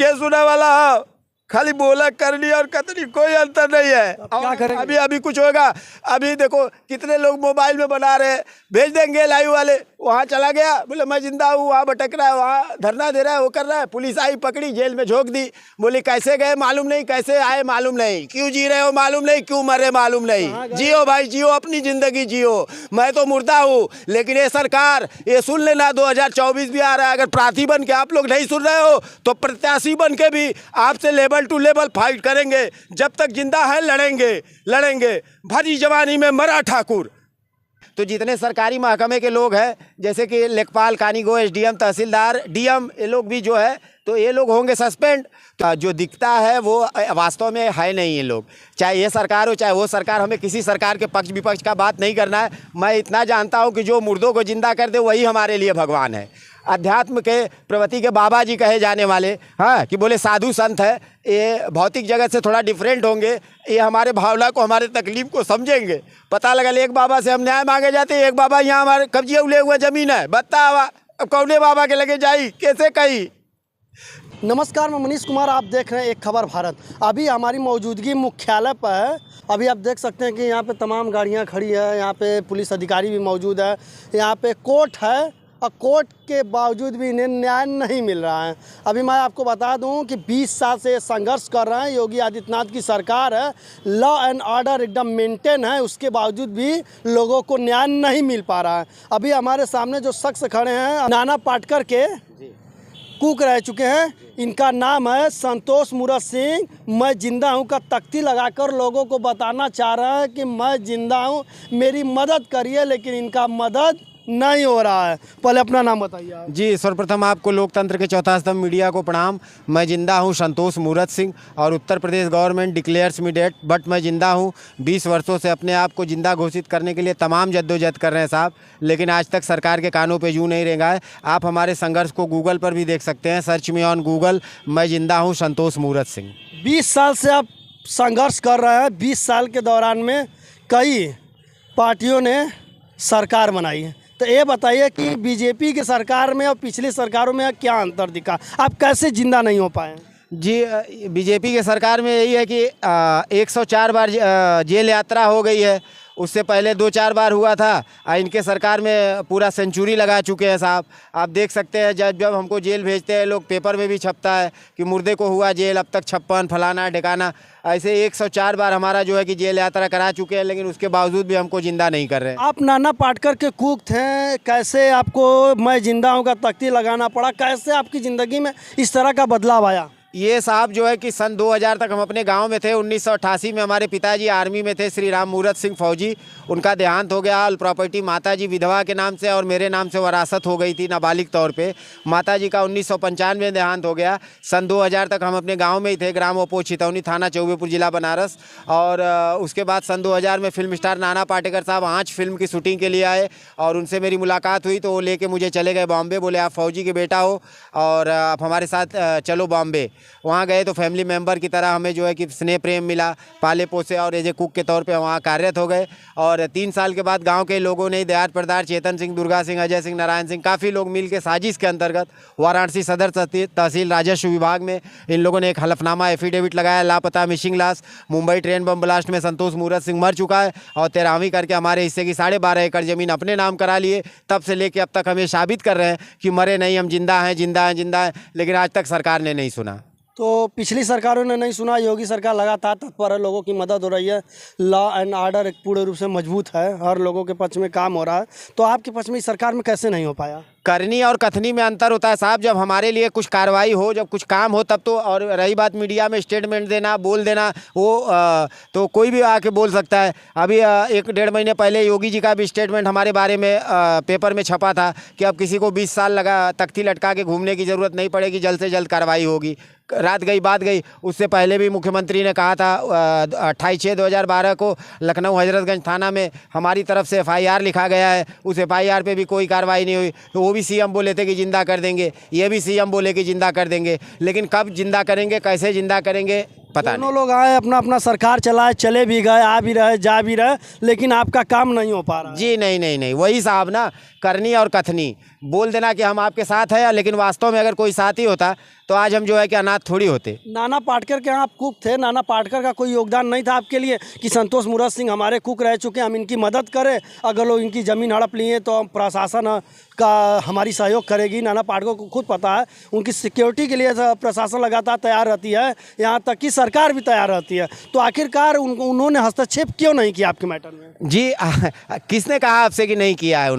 Case होने वाला है, खाली बोला करनी और कतनी कोई अंतर नहीं है। क्या करेंगे? अभी कुछ होगा। अभी देखो कितने लोग मोबाइल में बना रहे हैं, भेज देंगे लाइव वाले, वहाँ चला गया बोले मैं जिंदा हूँ, वहाँ भटक रहा है, वहाँ धरना दे रहा है, वो कर रहा है, पुलिस आई पकड़ी जेल में झोंक दी, बोली कैसे गए मालूम नहीं, कैसे आए मालूम नहीं, क्यों जी रहे हो मालूम नहीं, क्यों मरे मालूम नहीं। जियो भाई जियो, अपनी जिंदगी जियो, मैं तो मुर्दा हूँ। लेकिन ये सरकार ये सुन लेना, 2024 भी आ रहा है, अगर प्रार्थी बन के आप लोग नहीं सुन रहे हो तो प्रत्याशी बन के भी आपसे लेवल टू लेवल फाइट करेंगे। जब तक जिंदा है लड़ेंगे। भरी जवानी में मरा ठाकुर। तो जितने सरकारी महकमे के लोग हैं, जैसे कि लेखपाल, कानीगो, एसडीएम, तहसीलदार, डीएम, ये लोग भी जो है तो ये लोग होंगे सस्पेंड। तो जो दिखता है वो वास्तव में है नहीं। ये लोग, चाहे ये सरकार हो चाहे वो सरकार, हमें किसी सरकार के पक्ष विपक्ष का बात नहीं करना है। मैं इतना जानता हूँ कि जो मुर्दों को जिंदा कर दे वही हमारे लिए भगवान है। अध्यात्म के प्रवृत्ति के बाबा जी कहे जाने वाले, हाँ, कि बोले साधु संत है, ये भौतिक जगत से थोड़ा डिफरेंट होंगे, ये हमारे भावना को, हमारे तकलीफ को समझेंगे। पता लगा एक बाबा से हम न्याय मांगे जाते हैं, एक बाबा यहाँ हमारे कब्जे उले हुए ज़मीन है, बतावा अब कौने बाबा के लगे जाई, कैसे कही। नमस्कार, मैं मनीष कुमार, आप देख रहे हैं एक खबर भारत। अभी हमारी मौजूदगी मुख्यालय पर है। अभी आप देख सकते हैं कि यहाँ पे तमाम गाड़ियाँ खड़ी है, यहाँ पे पुलिस अधिकारी भी मौजूद है, यहाँ पे कोर्ट है और कोर्ट के बावजूद भी इन्हें न्याय नहीं मिल रहा है। अभी मैं आपको बता दूं कि 20 साल से संघर्ष कर रहे हैं, योगी आदित्यनाथ की सरकार है, लॉ एंड ऑर्डर एकदम मेंटेन है, उसके बावजूद भी लोगों को न्याय नहीं मिल पा रहा है। अभी हमारे सामने जो शख्स खड़े हैं, नाना पाटेकर के कुक रह चुके हैं, इनका नाम है संतोष मूरत सिंह। मैं जिंदा हूं का तख्ती लगाकर लोगों को बताना चाह रहा है कि मैं जिंदा हूं, मेरी मदद करिए, लेकिन इनका मदद नहीं हो रहा है। पहले अपना नाम बताइए आप। जी, सर्वप्रथम आपको लोकतंत्र के चौथा स्तंभ मीडिया को प्रणाम। मैं जिंदा हूं संतोष मूरत सिंह और Uttar Pradesh government declares me dead, but मैं जिंदा हूं। 20 वर्षों से अपने आप को जिंदा घोषित करने के लिए तमाम जद्दोजहद कर रहे हैं साहब, लेकिन आज तक सरकार के कानों पे जूं नहीं रेंगा है। आप हमारे संघर्ष को गूगल पर भी देख सकते हैं, सर्च मी ऑन गूगल, मैं जिंदा हूँ संतोष मूरत सिंह। 20 साल से आप संघर्ष कर रहे हैं। 20 साल के दौरान में कई पार्टियों ने सरकार बनाई है, तो ये बताइए कि बीजेपी की सरकार में और पिछली सरकारों में क्या अंतर दिखा, आप कैसे जिंदा नहीं हो पाए? जी, बीजेपी के सरकार में यही है कि 104 बार जेल यात्रा हो गई है, उससे पहले 2-4 बार हुआ था। इनके सरकार में पूरा सेंचुरी लगा चुके हैं साहब। आप देख सकते हैं जब हमको जेल भेजते हैं लोग, पेपर में भी छपता है कि मुर्दे को हुआ जेल, अब तक 56 फलाना ढिकाना, ऐसे 104 बार हमारा जो है कि जेल यात्रा करा चुके हैं, लेकिन उसके बावजूद भी हमको जिंदा नहीं कर रहे हैं। आप नाना पाटेकर के कुक थे, कैसे आपको मैं जिंदा हूँ का तख्ती लगाना पड़ा, कैसे आपकी ज़िंदगी में इस तरह का बदलाव आया? ये साहब जो है कि सन 2000 तक हम अपने गांव में थे। 1988 में हमारे पिताजी आर्मी में थे, श्री राम मूरत सिंह फौजी, उनका देहांत हो गया। ऑल प्रॉपर्टी माताजी विधवा के नाम से और मेरे नाम से वरासत हो गई थी नाबालिग तौर पे। माताजी का 1995 में देहांत हो गया। सन 2000 तक हम अपने गांव में ही थे, ग्राम ओपो छितौनी, थाना चौबेपुर, जिला बनारस। और उसके बाद सन 2000 में फिल्म स्टार नाना पाटेकर साहब आँच फिल्म की शूटिंग के लिए आए और उनसे मेरी मुलाकात हुई, तो वो लेके मुझे चले गए बॉम्बे। बोले आप फौजी के बेटा हो और आप हमारे साथ चलो बॉम्बे। वहाँ गए तो फैमिली मेंबर की तरह हमें जो है कि स्नेह प्रेम मिला, पाले पोसे, और एज ए कुक के तौर पे वहाँ कार्यरत हो गए। और 3 साल के बाद गांव के लोगों ने, दयार प्रदार, चेतन सिंह, दुर्गा सिंह, अजय सिंह, नारायण सिंह, काफ़ी लोग मिल के साजिश के अंतर्गत वाराणसी सदर तहसील राजस्व विभाग में इन लोगों ने एक हलफनामा एफिडेविट लगाया, लापता मिसिंग लाश। मुंबई ट्रेन बम ब्लास्ट में संतोष मूरत सिंह मर चुका है और 13वीं करके हमारे हिस्से की 12.5 एकड़ ज़मीन अपने नाम करा लिए। तब से लेके अब तक हमें साबित कर रहे हैं कि मरे नहीं, हम जिंदा हैं, लेकिन आज तक सरकार ने नहीं सुना। तो पिछली सरकारों ने नहीं सुना, योगी सरकार लगातार तत्पर है, लोगों की मदद हो रही है, लॉ एंड ऑर्डर एक पूर्ण रूप से मजबूत है, हर लोगों के पक्ष में काम हो रहा है। तो आपके पक्ष में इस सरकार में कैसे नहीं हो पाया? करनी और कथनी में अंतर होता है साहब। जब हमारे लिए कुछ कार्रवाई हो, जब कुछ काम हो तब तो। और रही बात मीडिया में स्टेटमेंट देना, बोल देना, वो तो कोई भी आके बोल सकता है। अभी 1-1.5 महीने पहले योगी जी का भी स्टेटमेंट हमारे बारे में पेपर में छपा था कि अब किसी को 20 साल लगा तख्ती लटका के घूमने की ज़रूरत नहीं पड़ेगी, जल्द से जल्द कार्रवाई होगी। रात गई बात गई। उससे पहले भी मुख्यमंत्री ने कहा था 28/6/2012 को लखनऊ हजरतगंज थाना में हमारी तरफ से FIR लिखा गया है, उस FIR पे भी कोई कार्रवाई नहीं हुई। तो वो भी सीएम बोले थे कि जिंदा कर देंगे, ये भी सीएम बोले कि जिंदा कर देंगे, लेकिन कब जिंदा करेंगे, कैसे जिंदा करेंगे पता नहीं। दोनों लोग आए, अपना अपना सरकार चलाए, चले भी गए, आ भी रहे, जा भी रहे, लेकिन आपका काम नहीं हो पा रहा। जी नहीं, वही साहब ना, करनी और कथनी। बोल देना कि हम आपके साथ हैं, लेकिन वास्तव में अगर कोई साथी होता तो आज हम जो है कि अनाथ थोड़ी होते। नाना पाटेकर के यहाँ आप कुक थे, नाना पाटेकर का कोई योगदान नहीं था आपके लिए कि संतोष मूरत सिंह हमारे कुक रह चुके हैं, हम इनकी मदद करें, अगर लोग इनकी ज़मीन हड़प लिए तो हम प्रशासन का हमारी सहयोग करेगी। नाना पाटेकर को खुद पता है, उनकी सिक्योरिटी के लिए प्रशासन लगातार तैयार रहती है, यहाँ तक कि सरकार भी तैयार रहती है। तो आखिरकार उन्होंने हस्तक्षेप क्यों नहीं किया आपके मैटर में? जी किसने कहा आपसे कि नहीं किया है?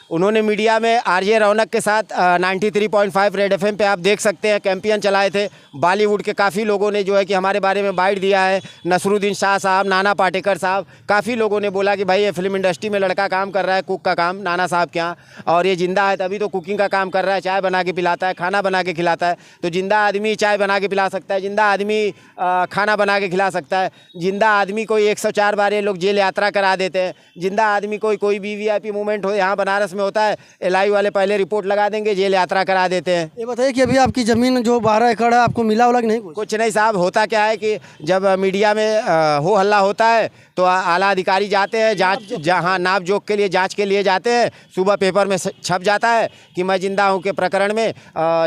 उन्होंने मीडिया में आरजे रौनक के साथ 93.5 रेड एफएम पे आप देख सकते हैं कैंपेन चलाए थे। बॉलीवुड के काफ़ी लोगों ने जो है कि हमारे बारे में बाइट दिया है। नसरुद्दीन शाह साहब, नाना पाटेकर साहब, काफ़ी लोगों ने बोला कि भाई ये फिल्म इंडस्ट्री में लड़का काम कर रहा है, कुक का काम नाना साहब के यहाँ, और ये जिंदा है तभी तो कुकिंग का काम कर रहा है, चाय बना के पिलाता है, खाना बना के खिलाता है। तो जिंदा आदमी चाय बना के पिला सकता है, जिंदा आदमी खाना बना के खिला सकता है, जिंदा आदमी को 104 बार ये लोग जेल यात्रा करा देते हैं, जिंदा आदमी कोई भी वीआईपी मूवमेंट हो यहाँ बनारस में होता है, एलआई वाले पहले रिपोर्ट लगा देंगे, जेल यात्रा करा देते हैं। ये बताइए कि अभी आपकी ज़मीन जो 12 एकड़ है आपको मिला वाला कि नहीं? कुछ नहीं साहब, होता क्या है कि जब मीडिया में हो हल्ला होता है तो आला अधिकारी जाते हैं जांच, जहाँ नाप जोख के लिए जांच के लिए जाते हैं, सुबह पेपर में छप जाता है कि मैं जिंदा हूँ के प्रकरण में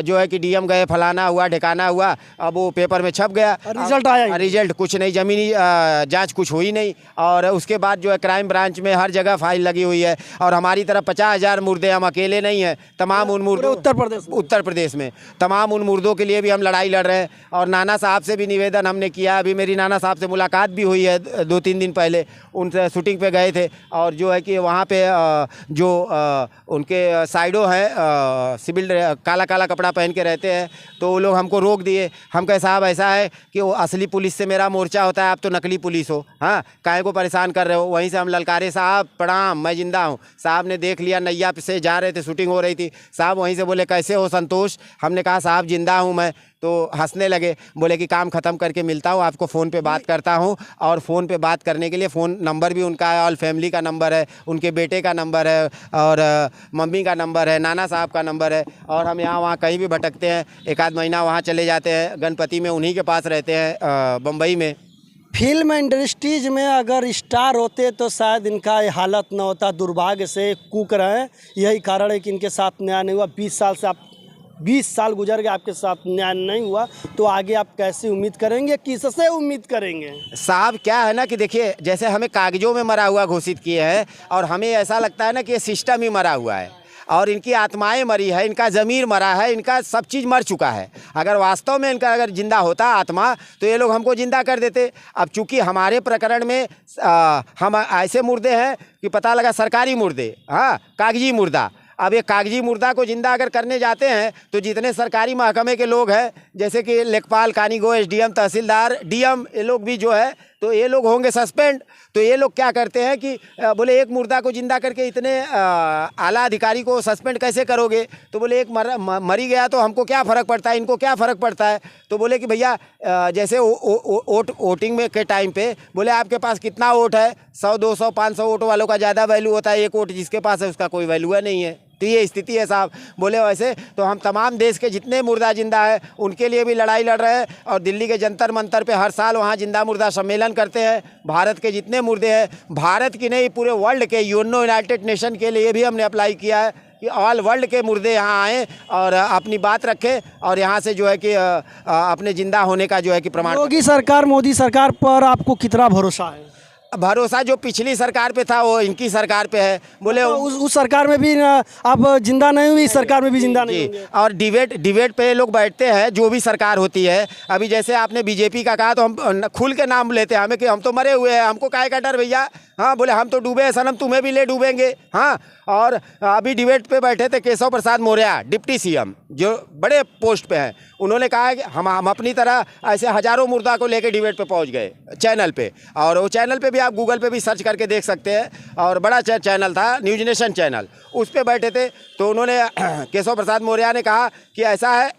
जो है कि डीएम गए, फलाना हुआ, ढिकाना हुआ, अब वो पेपर में छप गया, रिजल्ट आया? रिजल्ट कुछ नहीं, ज़मीनी जांच कुछ हुई नहीं। और उसके बाद जो है क्राइम ब्रांच में हर जगह फाइल लगी हुई है, और हमारी तरफ 50,000 मुर्दे, हम अकेले नहीं हैं, तमाम उन मुर्दों उत्तर प्रदेश में तमाम उन मुर्दों के लिए भी हम लड़ाई लड़ रहे हैं। और नाना साहब से भी निवेदन हमने किया, अभी मेरी नाना साहब से मुलाकात भी हुई है 2-3 दिन पहले, उनसे शूटिंग पे गए थे, और जो है कि वहाँ पे जो उनके साइडो हैं सिविल काला काला कपड़ा पहन के रहते हैं, तो वो लोग हमको रोक दिए। हम कहे साहब ऐसा है कि वो असली पुलिस से मेरा मोर्चा होता है, आप तो नकली पुलिस हो, हाँ काहे को परेशान कर रहे हो? वहीं से हम ललकारे, साहब प्रणाम, मैं जिंदा हूँ। साहब ने देख लिया, नैया से जा रहे थे, शूटिंग हो रही थी, साहब वहीं से बोले कैसे हो संतोष? हमने कहा साहब जिंदा हूँ मैं, तो हंसने लगे, बोले कि काम ख़त्म करके मिलता हूँ आपको, फ़ोन पे बात करता हूँ। और फ़ोन पे बात करने के लिए फ़ोन नंबर भी उनका है, ऑल फैमिली का नंबर है, उनके बेटे का नंबर है, और मम्मी का नंबर है, नाना साहब का नंबर है। और हम यहाँ वहाँ कहीं भी भटकते हैं, एक आध महीना वहाँ चले जाते हैं, गणपति में उन्हीं के पास रहते हैं, बम्बई में। फिल्म इंडस्ट्रीज में अगर स्टार होते तो शायद इनका ये हालत न होता। दुर्भाग्य से कुक रहे हैं, यही कारण है कि इनके साथ न्याय नहीं हुआ। 20 साल गुजर गए, आपके साथ न्याय नहीं हुआ, तो आगे आप कैसे उम्मीद करेंगे, किससे उम्मीद करेंगे? साहब क्या है ना कि देखिए, जैसे हमें कागजों में मरा हुआ घोषित किए हैं, और हमें ऐसा लगता है ना कि ये सिस्टम ही मरा हुआ है, और इनकी आत्माएं मरी है, इनका ज़मीर मरा है, इनका सब चीज़ मर चुका है। अगर वास्तव में इनका अगर जिंदा होता आत्मा, तो ये लोग हमको जिंदा कर देते। अब चूंकि हमारे प्रकरण में हम ऐसे मुर्दे हैं कि पता लगा सरकारी मुर्दे, हाँ कागजी मुर्दा। अब ये कागजी मुर्दा को जिंदा अगर करने जाते हैं तो जितने सरकारी महकमे के लोग हैं, जैसे कि लेखपाल, कानीगो, एसडीएम, तहसीलदार, डीएम, ये लोग भी जो है तो ये लोग होंगे सस्पेंड। तो ये लोग क्या करते हैं कि बोले एक मुर्दा को जिंदा करके इतने आला अधिकारी को सस्पेंड कैसे करोगे? तो बोले एक मरी गया तो हमको क्या फ़र्क पड़ता है, इनको क्या फ़र्क पड़ता है? तो बोले कि भैया जैसे वोटिंग में के टाइम पे बोले आपके पास कितना वोट है, 100, 200, 500 वोट वालों का ज़्यादा वैल्यू होता है, एक वोट जिसके पास है उसका कोई वैल्यू नहीं है। तो ये स्थिति है साहब। बोले वैसे तो हम तमाम देश के जितने मुर्दा जिंदा है उनके लिए भी लड़ाई लड़ रहे हैं, और दिल्ली के जंतर मंतर पे हर साल वहाँ जिंदा मुर्दा सम्मेलन करते हैं। भारत के जितने मुर्दे हैं, भारत की नहीं पूरे वर्ल्ड के, यूनाइटेड नेशन के लिए भी हमने अप्लाई किया है कि ऑल वर्ल्ड के मुर्दे यहाँ आएँ और अपनी बात रखें, और यहाँ से जो है कि अपने जिंदा होने का जो है कि प्रमाण। योगी सरकार, मोदी सरकार पर आपको कितना भरोसा है? भरोसा जो पिछली सरकार पे था वो इनकी सरकार पे है। बोले तो उस सरकार में भी आप जिंदा नहीं हुई, इस सरकार में भी जिंदा नहीं होंगे। और डिबेट पे लोग बैठते हैं, जो भी सरकार होती है। अभी जैसे आपने बीजेपी का कहा तो हम खुल के नाम लेते हैं हमें कि हम तो मरे हुए हैं, हमको काहे का डर भैया? हाँ बोले हम तो डूबे हैं सनम, तुम्हें भी ले डूबेंगे। हाँ, और अभी डिबेट पे बैठे थे केशव प्रसाद मौर्य, डिप्टी सीएम, जो बड़े पोस्ट पे हैं। उन्होंने कहा है कि हम अपनी तरह ऐसे हज़ारों मुर्दा को लेके डिबेट पे पहुंच गए चैनल पे, और वो चैनल पे भी आप गूगल पे भी सर्च करके देख सकते हैं, और बड़ा चैनल था, न्यूज नेशन चैनल, उस पे बैठे थे। तो उन्होंने केशव प्रसाद मौर्य ने कहा कि ऐसा है,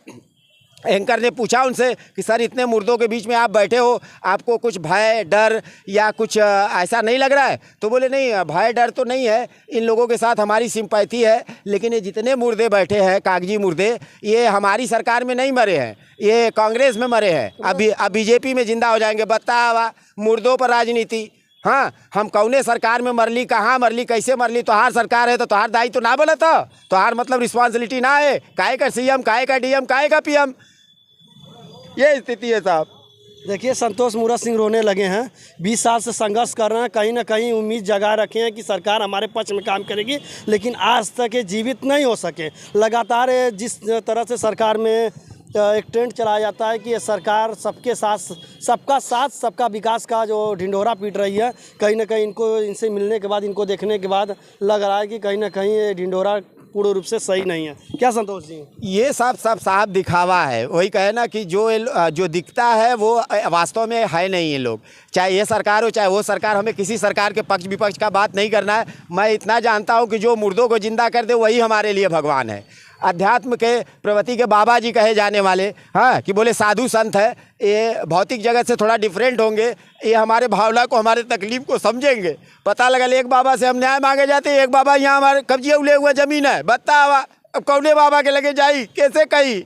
एंकर ने पूछा उनसे कि सर इतने मुर्दों के बीच में आप बैठे हो, आपको कुछ भय डर या कुछ ऐसा नहीं लग रहा है? तो बोले नहीं, भय डर तो नहीं है, इन लोगों के साथ हमारी सिंपैथी है, लेकिन ये जितने मुर्दे बैठे हैं कागजी मुर्दे, ये हमारी सरकार में नहीं मरे हैं, ये कांग्रेस में मरे हैं। अब बीजेपी में जिंदा हो जाएंगे। बतावा मुर्दों पर राजनीति, हाँ, हम कौने सरकार में मरली, कहाँ मरली, कैसे मरली, तोहार सरकार है तो तोहार दायित्व ना बना था, तोहार मतलब रिस्पॉन्सिबिलिटी ना है, काहे का सीएम, काहे का डीएम, काहे का पीएम, ये स्थिति है साहब। देखिए संतोष मूरत सिंह रोने लगे हैं। 20 साल से संघर्ष कर रहे हैं, कहीं ना कहीं उम्मीद जगा रखे हैं कि सरकार हमारे पक्ष में काम करेगी, लेकिन आज तक ये जीवित नहीं हो सके। लगातार जिस तरह से सरकार में एक ट्रेंड चलाया जाता है कि ये सरकार सबके साथ सबका विकास का जो ढिंढोरा पीट रही है, कहीं ना कहीं इनसे मिलने के बाद, इनको देखने के बाद लग रहा है कि कहीं ना कहीं ये ढिंढोरा पूर्ण रूप से सही नहीं है। क्या संतोष जी? ये सब साफ दिखावा है। वही कहे ना कि जो दिखता है वो वास्तव में है नहीं। ये लोग, चाहे ये सरकार हो चाहे वो सरकार, हमें किसी सरकार के पक्ष विपक्ष का बात नहीं करना है। मैं इतना जानता हूँ कि जो मुर्दों को जिंदा कर दे वही हमारे लिए भगवान है। अध्यात्म के प्रवृत्ति के बाबा जी कहे जाने वाले, हाँ, कि बोले साधु संत है, ये भौतिक जगत से थोड़ा डिफरेंट होंगे, ये हमारे भावना को, हमारे तकलीफ को समझेंगे। पता लगा एक बाबा से हम न्याय मांगे जाते हैं, एक बाबा यहाँ हमारे कब्जे उले हुए ज़मीन है, बता हुआ अब कौने बाबा के लगे जाई, कैसे कही,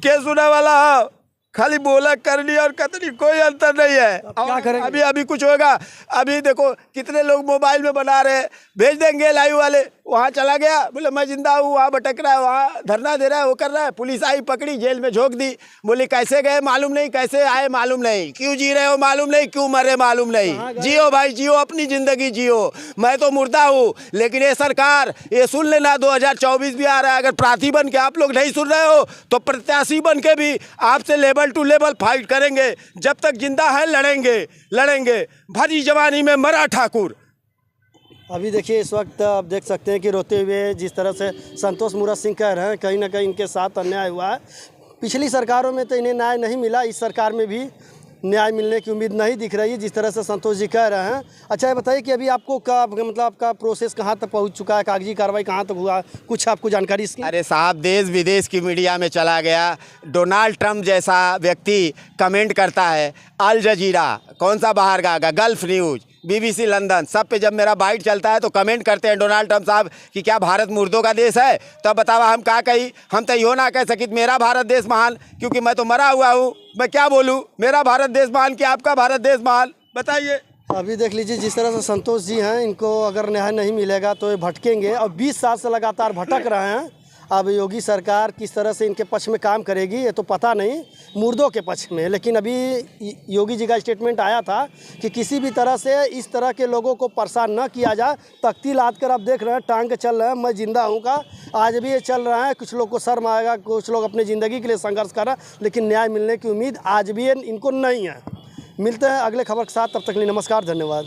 के सुना वाला हो, खाली बोला करनी और कतनी, कोई अंतर नहीं है। क्या करेंगे? अभी कुछ होगा। अभी देखो कितने लोग मोबाइल में बना रहे हैं, भेज देंगे लाइव वाले, वहाँ चला गया, बोले मैं जिंदा हूँ, वहाँ भटक रहा है, वहाँ धरना दे रहा है, वो कर रहा है, पुलिस आई पकड़ी, जेल में झोंक दी। बोली कैसे गए मालूम नहीं, कैसे आए मालूम नहीं, क्यों जी रहे हो मालूम नहीं, क्यों मरे मालूम नहीं। जियो भाई जियो, अपनी ज़िंदगी जियो, मैं तो मुर्दा हूँ। लेकिन ये सरकार, ये सुन लेना 2024 भी आ रहा है, अगर प्रार्थी बन के आप लोग नहीं सुन रहे हो तो प्रत्याशी बन के भी आपसे लेवल टू लेवल फाइट करेंगे। जब तक जिंदा है लड़ेंगे। भरी जवानी में मरा ठाकुर। अभी देखिए इस वक्त आप देख सकते हैं कि रोते हुए जिस तरह से संतोष मूरत सिंह कह रहे हैं, कहीं ना कहीं इनके साथ अन्याय हुआ है। पिछली सरकारों में तो इन्हें न्याय नहीं मिला, इस सरकार में भी न्याय मिलने की उम्मीद नहीं दिख रही है, जिस तरह से संतोष जी कह रहे हैं। अच्छा ये बताइए कि अभी आपको मतलब आपका प्रोसेस कहाँ तक पहुँच चुका है, कागजी कार्रवाई कहाँ तक हुआ, कुछ आपको जानकारी इसकी? अरे साहब, देश विदेश की मीडिया में चला गया। डोनाल्ड ट्रंप जैसा व्यक्ति कमेंट करता है, अल जजीरा, कौन सा बाहर का, गल्फ न्यूज़, BBC लंदन, सब पे जब मेरा बाइट चलता है तो कमेंट करते हैं डोनाल्ड ट्रंप साहब कि क्या भारत मुर्दों का देश है। तब बतावा हम क्या कही, हम तो यो ना कह सकित मेरा भारत देश महान, क्योंकि मैं तो मरा हुआ हूँ, मैं क्या बोलूँ, मेरा भारत देश महान कि आपका भारत देश महान, बताइए। अभी देख लीजिए जिस तरह से संतोष जी हैं, इनको अगर न्याय नहीं मिलेगा तो ये भटकेंगे, और 20 साल से लगातार भटक रहे हैं। अब योगी सरकार किस तरह से इनके पक्ष में काम करेगी ये तो पता नहीं, मुर्दों के पक्ष में। लेकिन अभी योगी जी का स्टेटमेंट आया था कि किसी भी तरह से इस तरह के लोगों को परेशान न किया जाए। तख्ती लाद कर आप देख रहे हैं टांग के चल रहे हैं, मैं जिंदा हूँ का आज भी ये चल रहा है। कुछ लोग को शर्म आएगा, कुछ लोग अपनी ज़िंदगी के लिए संघर्ष कर रहे हैं, लेकिन न्याय मिलने की उम्मीद आज भी इनको नहीं है। मिलते हैं अगले खबर के साथ, तब तक के लिए नमस्कार, धन्यवाद।